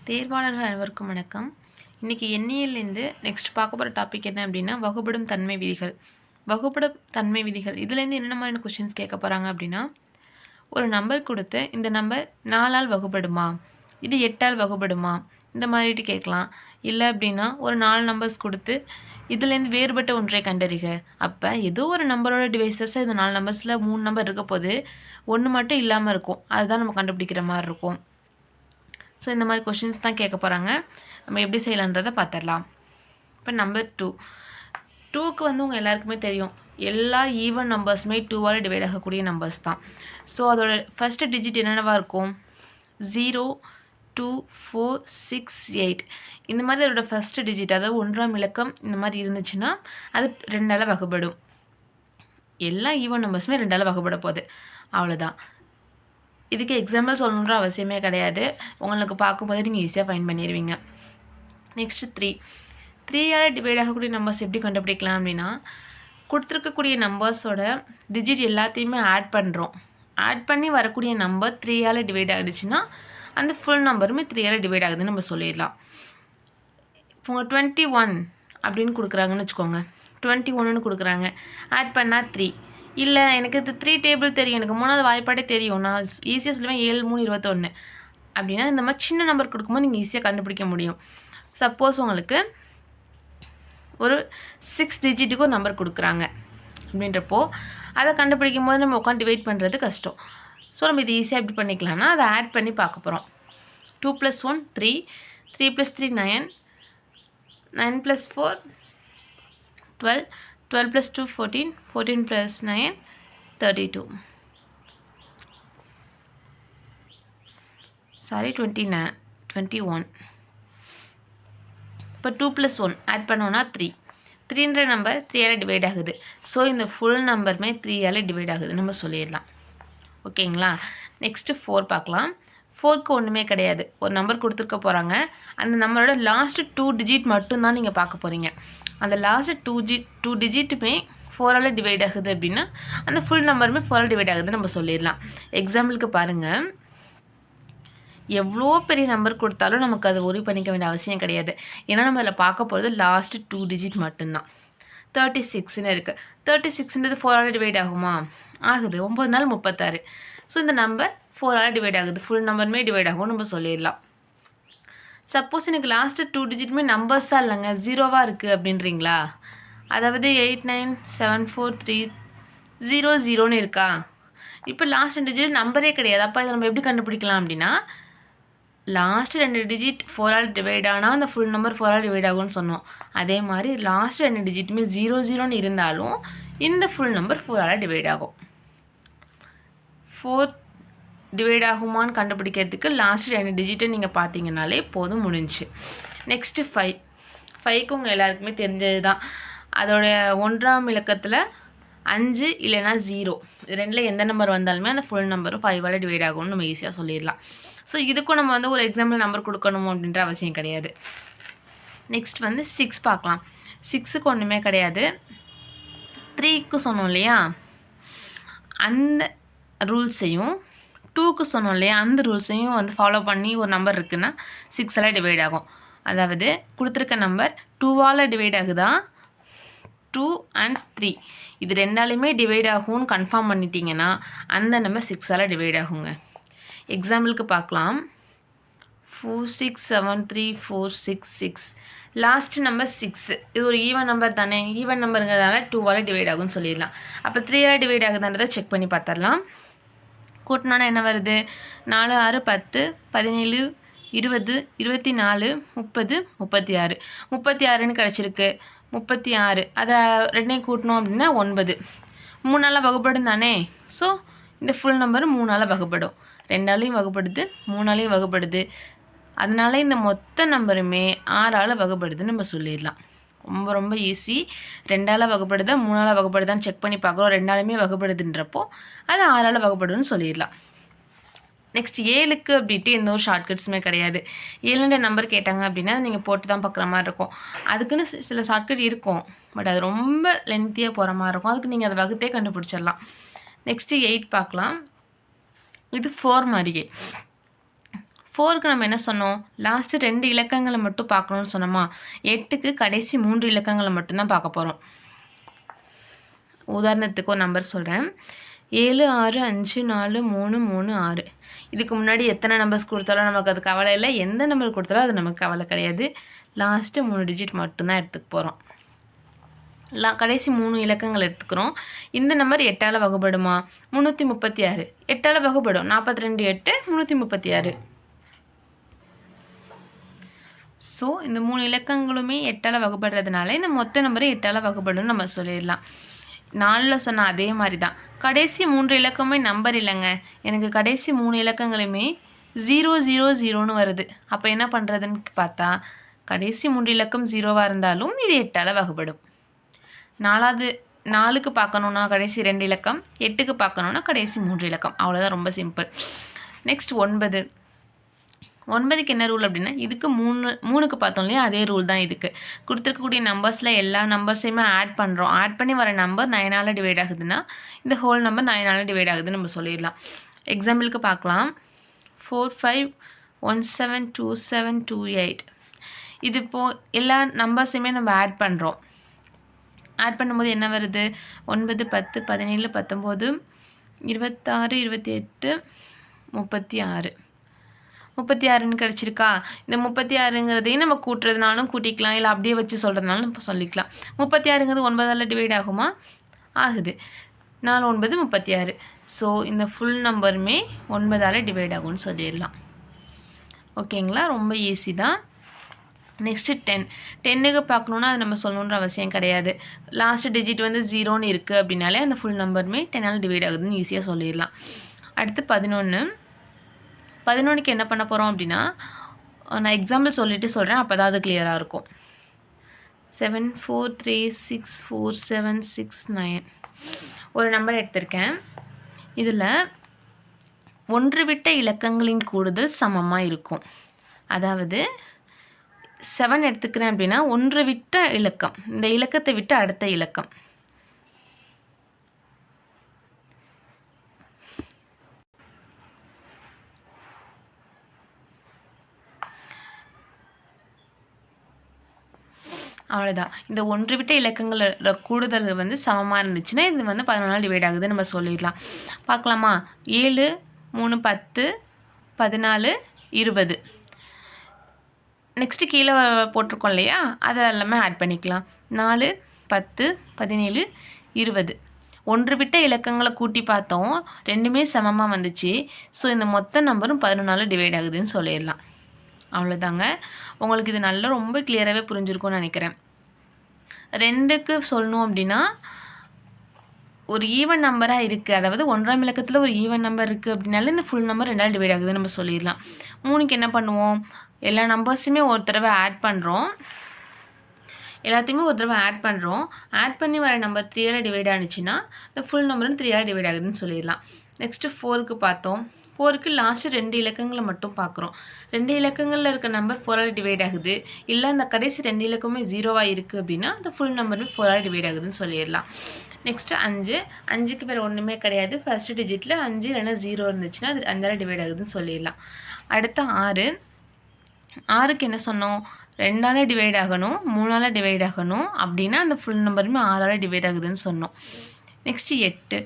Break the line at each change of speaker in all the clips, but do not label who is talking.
தேர்வாளர்கள் அனைவருக்கும் வணக்கம். இன்றைக்கி எண்ணியல்லேருந்து நெக்ஸ்ட் பார்க்க போகிற டாபிக் என்ன அப்படின்னா வகுப்படும் தன்மை விதிகள். வகுப்படும் தன்மை விதிகள் இதுலேருந்து என்னென்ன மாதிரியான கொஷின்ஸ் கேட்க போகிறாங்க அப்படின்னா, ஒரு நம்பர் கொடுத்து இந்த நம்பர் 4ஆல் வகுப்படுமா, இது 8ஆல் வகுப்படுமா, இந்த மாதிரிட்டு கேட்கலாம். இல்லை அப்படின்னா ஒரு 4 நம்பர்ஸ் கொடுத்து இதுலேருந்து வேறுபட்ட ஒன்றை கண்டறிக. அப்போ ஏதோ ஒரு நம்பரோட டிவைசஸ் இந்த 4 நம்பர்ஸில் 3 நம்பர் இருக்க போது 1 மட்டும் இல்லாமல் இருக்கும், அதுதான் நம்ம கண்டுபிடிக்கிற மாதிரி இருக்கும். ஸோ இந்த மாதிரி கொஷின்ஸ் தான் கேட்க போகிறாங்க. நம்ம எப்படி செய்யலான்றதை பார்த்துடலாம். இப்போ நம்பர் 2க்கு உங்கள் எல்லாருக்குமே தெரியும், எல்லா ஈவன் நம்பர்ஸுமே 2ஆல் டிவைட் ஆகக்கூடிய நம்பர்ஸ் தான். ஸோ அதோட ஃபஸ்ட்டு டிஜிட் என்னென்னவாக இருக்கும், 0, 2, 4, 6, 8. இந்த மாதிரி அதோட ஃபஸ்ட்டு டிஜிட், அதாவது 1ஆம் இலக்கம் இந்த மாதிரி இருந்துச்சுன்னா அது 2ஆல் வகுப்படும். எல்லா ஈவன் நம்பர்ஸுமே 2ஆல் வகுப்பட போகுது, அவ்வளோதான். இதுக்கு எக்ஸாம்பிள் சொல்லணுன்ற அவசியமே கிடையாது, உங்களுக்கு பார்க்கும்போது நீங்கள் ஈஸியாக ஃபைண்ட் பண்ணிடுவீங்க. நெக்ஸ்ட்டு 3ஆல் டிவைட் ஆகக்கூடிய நம்பர்ஸ் எப்படி கண்டுபிடிக்கலாம் அப்படின்னா, கொடுத்துருக்கக்கூடிய நம்பர்ஸோட டிஜிட் எல்லாத்தையுமே ஆட் பண்ணுறோம். ஆட் பண்ணி வரக்கூடிய நம்பர் 3ஆல் டிவைட் ஆகிடுச்சுன்னா அந்த ஃபுல் நம்பருமே 3ஆல் டிவைட் ஆகுதுன்னு நம்ம சொல்லிடலாம். இப்போ 21 அப்படின்னு கொடுக்குறாங்கன்னு வச்சுக்கோங்க, 21ன்னு கொடுக்குறாங்க, ஆட் பண்ணால் 3. இல்லை எனக்கு இது 3 டேபிள் தெரியும், எனக்கு 3வது வாய்ப்பாடே தெரியும், நான் ஈஸியாக சொல்லுவேன் 7, 3, 21 அப்படின்னா இந்த மாதிரி சின்ன நம்பர் கொடுக்கும்போது நீங்கள் ஈஸியாக கண்டுபிடிக்க முடியும். சப்போஸ் உங்களுக்கு ஒரு 6 டிஜிட்டுக்கு ஒரு நம்பர் கொடுக்குறாங்க அப்படின்றப்போ அதை கண்டுபிடிக்கும் போது நம்ம உட்காந்து டிவைட் பண்ணுறது கஷ்டம். ஸோ நம்ம இது ஈஸியாக எப்படி பண்ணிக்கலாம்னா அதை ஆட் பண்ணி பார்க்க போகிறோம். 2 + 1 3, 3 + 3 9, 9 + 4 12, 12 + 2 14, 14 + 9 32. 21. இப்போ 2 + 1 ஆட் பண்ணோன்னா 3ன்ற நம்பர் 3ஆல் டிவைட் ஆகுது. ஸோ இந்த ஃபுல் நம்பருமே 3ஆல் டிவைட் ஆகுது நம்ம சொல்லிடலாம். ஓகேங்களா. நெக்ஸ்ட்டு 4 பார்க்கலாம். 4க்கு ஒன்றுமே கிடையாது, ஒரு நம்பர் கொடுத்துருக்க போகிறாங்க, அந்த நம்பரோட லாஸ்ட்டு 2 டிஜிட் மட்டும்தான் நீங்கள் பார்க்க போகிறீங்க. அந்த லாஸ்ட்டு 2 டிஜிட்டுமே 4ஆல் டிவைட் ஆகுது அப்படின்னா அந்த ஃபுல் நம்பருமே 4ஆல் டிவைட் ஆகுதுன்னு நம்ம சொல்லிடலாம். எக்ஸாம்பிளுக்கு பாருங்கள், எவ்வளோ பெரிய நம்பர் கொடுத்தாலும் நமக்கு அதை ஒரி பண்ணிக்க வேண்டிய அவசியம் கிடையாது. ஏன்னா நம்ம அதில் பார்க்க போகிறது லாஸ்ட்டு 2 டிஜிட் மட்டும்தான். 36ன்னு இருக்குது, 36ன்றது 4ஆல் டிவைட் ஆகுமா, ஆகுது. 9 நாள் 36. ஸோ இந்த நம்பர் 4ஆல் டிவைட் ஆகுது, ஃபுல் நம்பருமே டிவைட் ஆகும் நம்ம சொல்லிடலாம். சப்போஸ் எனக்கு லாஸ்ட்டு 2 டிஜிட்டுமே நம்பர்ஸாக இல்லைங்க, 0வாக இருக்குது அப்படின்றீங்களா, அதாவது 8 9 7 4 3 0 0ன்னு இருக்கா. இப்போ லாஸ்ட் 2 டிஜிட் நம்பரே கிடையாது. அப்போ இதை நம்ம எப்படி கண்டுபிடிக்கலாம் அப்படின்னா, லாஸ்ட்டு 2 டிஜிட் 4ஆல் டிவைட் ஆனால் அந்த ஃபுல் நம்பர் 4ஆல் டிவைட் ஆகும்னு சொன்னோம். அதே மாதிரி லாஸ்ட் 2 டிஜிட்டுமே 0 0ன்னு இருந்தாலும் இந்த ஃபுல் நம்பர் 4ஆல் டிவைட் ஆகும். 4 டிவைட் ஆகுமான்னு கண்டுபிடிக்கிறதுக்கு லாஸ்ட் 2 டிஜிட்டை நீங்கள் பார்த்தீங்கன்னாலே போதும், முடிஞ்சு. நெக்ஸ்ட்டு 5க்கு உங்கள் எல்லாருக்குமே தெரிஞ்சது தான். அதோட 1ஆம் இலக்கத்தில் 5 இல்லைனா 0 இது ரெண்டில் எந்த நம்பர் வந்தாலுமே அந்த ஃபுல் நம்பரும் 5ஆல் டிவைட் ஆகும்னு நம்ம ஈஸியாக சொல்லிடலாம். ஸோ இதுக்கும் நம்ம ஒரு எக்ஸாம்பிள் நம்பர் கொடுக்கணும் அப்படின்ற அவசியம் கிடையாது. நெக்ஸ்ட் 6 பார்க்கலாம். 6க்கு ஒன்றுமே கிடையாது. 3க்கு சொன்னோம் இல்லையா, அந்த ரூல்ஸையும் 2க்கு சொன்னோம் இல்லையா, அந்த ரூல்ஸையும் ஃபாலோ பண்ணி ஒரு நம்பர் இருக்குன்னா 6ஆல் டிவைட் ஆகும். அதாவது கொடுத்துருக்க நம்பர் 2ஆல் டிவைட் ஆகுதா, 2 and 3 இது ரெண்டாலையுமே டிவைட் ஆகும்னு கன்ஃபார்ம் பண்ணிட்டீங்கன்னா அந்த நம்பர் 6ஆல் டிவைட் ஆகுங்க. எக்ஸாம்பிளுக்கு பார்க்கலாம். 4 6 7 3 4 6 6. லாஸ்ட் நம்பர் 6, இது ஒரு ஈவன் நம்பர் தானே, ஈவன் நம்பருங்கிறதுனால 2ஆல் டிவைட் ஆகும்னு சொல்லிடலாம். அப்போ 3ஆல் டிவைட் ஆகுதுன்றதை செக் பண்ணி பார்த்துடலாம். கூட்டினோன்னா என்ன வருது, 4 6 10 17 20 24 30 36. 36ன்னு கிடச்சிருக்கு. 36 அதை ரெண்டையும் கூட்டணும் அப்படின்னா 9. 3ஆல் வகுப்படும் தானே. ஸோ இந்த ஃபுல் நம்பர் 3ஆல் வகுப்படும், 2ஆலையும் வகுப்படுது 3ஆலையும் வகுப்படுது. அதனால இந்த மொத்த நம்பருமே 6ஆல் வகுப்படுதுன்னு நம்ம சொல்லிடலாம். ரொம்ப ரொம்ப ஈஸி. 2ஆல் வகுப்படுதா 3ஆல் வகுப்படுதான்னு செக் பண்ணி பார்க்குறோம், 2ஆலுமே வகுப்படுதுன்றப்போ அது 6ஆல் வகுப்படுதுன்னு சொல்லிடலாம். நெக்ஸ்ட் 7க்கு அப்படின்ட்டு எந்த ஒரு ஷார்ட்கட்ஸுமே கிடையாது. 7ன்ற நம்பர் கேட்டாங்க அப்படின்னா நீங்கள் போட்டு தான் பார்க்குற மாதிரி இருக்கும். அதுக்குன்னு சில ஷார்ட்கட் இருக்கும், பட் அது ரொம்ப லென்த்தியாக போகிற மாதிரி இருக்கும். அதுக்கு நீங்கள் அதை வகுத்தே கண்டுபிடிச்சிடலாம். நெக்ஸ்ட்டு 8 பார்க்கலாம். இது 4 மாதிரியே 4க்கு நம்ம என்ன சொன்னோம்? லாஸ்ட்டு 2 இலக்கங்கள மட்டும் பார்க்கணும்னு சொன்னோமா? 8க்கு கடைசி 3 இலக்கங்கள மட்டும் தான் பார்க்க போறோம். உதாரணத்துக்கு ஒரு நம்பர் சொல்றேன். 7, 6, 5, 4, 3, 3, 6. இதுக்கு முன்னாடி எத்தனை நம்பர்ஸ் குடுத்தாலும் நமக்கு அது கவலை இல்ல. எந்த நம்பர் குடுத்தாலும் அது நமக்கு கவலை கிடையாது. லாஸ்ட்டு 3 டிஜிட் மட்டும் தான் எடுத்துக்க போறோம். கடைசி 3 இலக்கங்கள் எடுத்துக்கிறோம். இந்த நம்பர் 8ஆல வகுபடுமா? 336. 8ஆல வகுபடும். 42 8 336. ஸோ இந்த 3 இலக்கங்களுமே 8ஆல வகுபடுறதுனால இந்த மொத்த நம்பரும் 8ஆல வகுபடும்னு நம்ம சொல்லிடலாம். 4ல் சொன்ன அதே மாதிரி தான். கடைசி 3 இலக்கமே நம்பர் இல்லைங்க. எனக்கு கடைசி 3 இலக்கங்களுமே 0 0 0ன்னு வருது. அப்போ என்ன பண்ணுறதுன்னு பார்த்தா கடைசி 3 இலக்கம் 0வாக இருந்தாலும் இது 8ஆல வகுபடும். 4க்கு பார்க்கணுன்னா கடைசி 2 இலக்கம், 8க்கு பார்க்கணுன்னா கடைசி 3 இலக்கம். அவ்வளோதான், ரொம்ப சிம்பிள். நெக்ஸ்ட் 9. 9க்கு என்ன ரூல் அப்படின்னா இதுக்கு 3க்கு பார்த்தோம் இல்லையா, அதே ரூல் தான் இதுக்கு. கொடுத்துருக்கக்கூடிய நம்பர்ஸில் எல்லா நம்பர்ஸையுமே ஆட் பண்ணுறோம். ஆட் பண்ணி வர நம்பர் 9ஆல் டிவைட் ஆகுதுன்னா இந்த ஹோல் நம்பர் 9ஆல் டிவைட் ஆகுதுன்னு நம்ம சொல்லிடலாம். எக்ஸாம்பிளுக்கு பார்க்கலாம். 4 5 1 7 2 7 2 8. இது எல்லா நம்பர்ஸையுமே நம்ம ஆட் பண்ணுறோம். ஆட் பண்ணும்போது என்ன வருது? 9 10 17 19 26 28 36. 36ன்னு கிடச்சிருக்கா? இந்த 36ங்கிறதையும் நம்ம கூட்டுறதுனாலும் கூட்டிக்கலாம், இல்லை அப்படியே வச்சு சொல்கிறதுனாலும் இப்போ சொல்லிக்கலாம். 36ங்கிறது 9ஆல் டிவைட் ஆகுமா? ஆகுது. 4 9 36. ஸோ இந்த ஃபுல் நம்பருமே 9ஆல் டிவைட் ஆகும்னு சொல்லிடலாம். ஓகேங்களா? ரொம்ப ஈஸி தான். நெக்ஸ்ட்டு 10. 10க்கு பார்க்கணுன்னா அது நம்ம சொல்லணுன்ற அவசியம் கிடையாது. லாஸ்ட் டிஜிட் வந்து 0ன்னு இருக்குது அப்படின்னாலே அந்த ஃபுல் நம்பருமே 10ஆல் டிவைட் ஆகுதுன்னு ஈஸியாக சொல்லிடலாம். அடுத்து 11. 11க்கு என்ன பண்ண போகிறோம் அப்படின்னா, நான் எக்ஸாம்பிள் சொல்லிவிட்டு சொல்கிறேன், அப்போ தான் அது கிளியராக இருக்கும். 7 4 3 6 4 7 6 9. ஒரு நம்பர் எடுத்திருக்கேன். இதில் ஒன்று விட்ட இலக்கங்களின் கூடுதல் சமமாக இருக்கும். அதாவது 7 எடுத்துக்கிறேன் அப்படின்னா ஒன்று விட்ட இலக்கம், இந்த இலக்கத்தை விட்டு அடுத்த இலக்கம். அவ்வளோதான். இந்த ஒன்று விட்ட இலக்கங்களோட கூடுதல் வந்து சமமாக இருந்துச்சுன்னா இது வந்து 11ஆல் டிவைட் ஆகுதுன்னு நம்ம சொல்லிடலாம். பார்க்கலாமா? 7 3 10 14 20. நெக்ஸ்ட்டு கீழே போட்டிருக்கோம் இல்லையா, அதை எல்லாமே ஆட் பண்ணிக்கலாம். 4 10 17 20. ஒன்று விட்ட இலக்கங்களை கூட்டி பார்த்தோம், ரெண்டுமே சமமாக வந்துச்சு. ஸோ இந்த மொத்த நம்பரும் 11ஆல் டிவைட் ஆகுதுன்னு சொல்லிடலாம். அவ்வளோதாங்க. உங்களுக்கு இது நல்லா ரொம்ப கிளியராகவே புரிஞ்சிருக்கும்னு நினைக்கிறேன். 2க்கு சொல்லணும் அப்படின்னா ஒரு ஈவன் நம்பராக இருக்குது, அதாவது 1ஆம் இலக்கத்தில் ஒரு ஈவன் நம்பர் இருக்குது அப்படின்னாலே இந்த ஃபுல் நம்பர் 2ஆல் டிவைட் ஆகுதுன்னு நம்ம சொல்லிடலாம். 3க்கு என்ன பண்ணுவோம்? எல்லா நம்பர்ஸுமே ஒரு தடவை ஆட் பண்ணுறோம். எல்லாத்தையுமே ஒரு தடவை ஆட் பண்ணுறோம். ஆட் பண்ணி வர நம்பர் 3ஆல் டிவைட் ஆனிச்சுன்னா இந்த ஃபுல் நம்பரும் 3ஆல் டிவைட் ஆகுதுன்னு சொல்லிடலாம். நெக்ஸ்ட்டு 4க்கு பார்த்தோம். 4க்கு லாஸ்ட்டு 2 இலக்கங்களை மட்டும் பார்க்குறோம். 2 இலக்கங்களில் இருக்க நம்பர் 4ஆல் டிவைட் ஆகுது, இல்லை இந்த கடைசி 2 இலக்கமே 0வாக இருக்குது அப்படின்னா அந்த ஃபுல் நம்பருமே 4ஆல் டிவைட் ஆகுதுன்னு சொல்லிடலாம். நெக்ஸ்ட்டு 5. 5க்கு வேறு ஒன்றுமே கிடையாது. ஃபஸ்ட்டு டிஜிட்டில் 5 இல்லைன்னா 0 இருந்துச்சுன்னா அது 5ஆல் டிவைட் ஆகுதுன்னு சொல்லிடலாம். அடுத்து 6. 6க்கு என்ன சொன்னோம்? 2ஆல் டிவைட் ஆகணும், 3ஆல் டிவைட் ஆகணும் அப்படின்னா அந்த ஃபுல் நம்பருமே 6ஆல் டிவைட் ஆகுதுன்னு சொன்னோம். நெக்ஸ்ட்டு 8.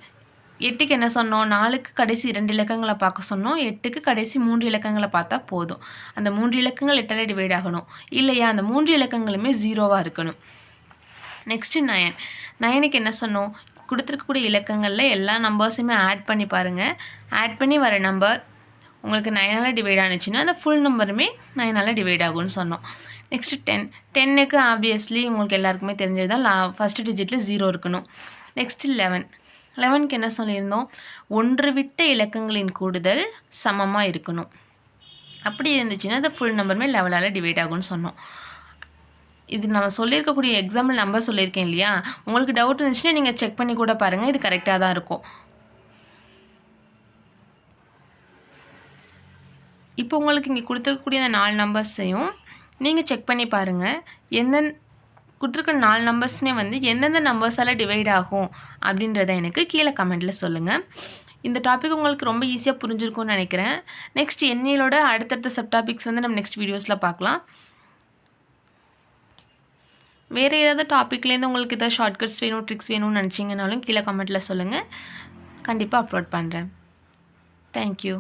8க்கு என்ன சொன்னோம்? 4க்கு கடைசி 2 இலக்கங்களை பார்க்க சொன்னோம். 8க்கு கடைசி 3 இலக்கங்களை பார்த்தா போதும். அந்த 3 இலக்கங்கள் 8ஆல் டிவைட் ஆகணும், இல்லையா அந்த 3 இலக்கங்களுமே 0வாக இருக்கணும். நெக்ஸ்ட்டு 9. 9க்கு என்ன சொன்னோம்? கொடுத்துருக்கக்கூடிய இலக்கங்களில் எல்லா நம்பர்ஸுமே ஆட் பண்ணி பாருங்கள். ஆட் பண்ணி வர நம்பர் உங்களுக்கு 9ஆல் டிவைட் ஆனிச்சுன்னா அந்த ஃபுல் நம்பருமே 9ஆல் டிவைட் ஆகும்னு சொன்னோம். நெக்ஸ்ட்டு 10. 10க்கு ஆப்வியஸ்லி உங்களுக்கு எல்லாருக்குமே தெரிஞ்சது தான், ஃபஸ்ட்டு டிஜிட்டில் 0 இருக்கணும். நெக்ஸ்ட்டு 11. 11க்கு என்ன சொல்லியிருந்தோம்? ஒன்று விட்ட இலக்கங்களின் கூடுதல் சமமாக இருக்கணும். அப்படி இருந்துச்சுன்னா அந்த ஃபுல் நம்பருமே 11ஆல் டிவைட் ஆகும்னு சொன்னோம். இது நம்ம சொல்லியிருக்கக்கூடிய எக்ஸாம்பிள் நம்பர் சொல்லியிருக்கேன் இல்லையா, உங்களுக்கு டவுட் இருந்துச்சுன்னா நீங்கள் செக் பண்ணி கூட பாருங்கள், இது கரெக்டாக தான் இருக்கும். இப்போ உங்களுக்கு இங்கே கொடுத்துருக்கக்கூடிய அந்த 4 நம்பர்ஸையும் நீங்கள் செக் பண்ணி பாருங்கள். கொடுத்துருக்க 4 நம்பர்ஸுமே வந்து எந்தெந்த நம்பர்ஸால் டிவைட் ஆகும் அப்படின்றத எனக்கு கீழே கமெண்ட்டில் சொல்லுங்கள். இந்த டாபிக் உங்களுக்கு ரொம்ப ஈஸியாக புரிஞ்சிருக்கும்னு நினைக்கிறேன். நெக்ஸ்ட் எண்ணியலோட அடுத்தடுத்த சப் டாபிக்ஸ் வந்து நம்ம நெக்ஸ்ட் வீடியோஸில் பார்க்கலாம். வேறு ஏதாவது டாப்பிக்லேருந்து உங்களுக்கு ஏதாவது ஷார்ட்கட்ஸ் வேணும், ட்ரிக்ஸ் வேணும்னு நினச்சிங்கனாலும் கீழே கமெண்ட்டில் சொல்லுங்கள். கண்டிப்பாக அப்லோட் பண்ணுறேன். தேங்க்யூ.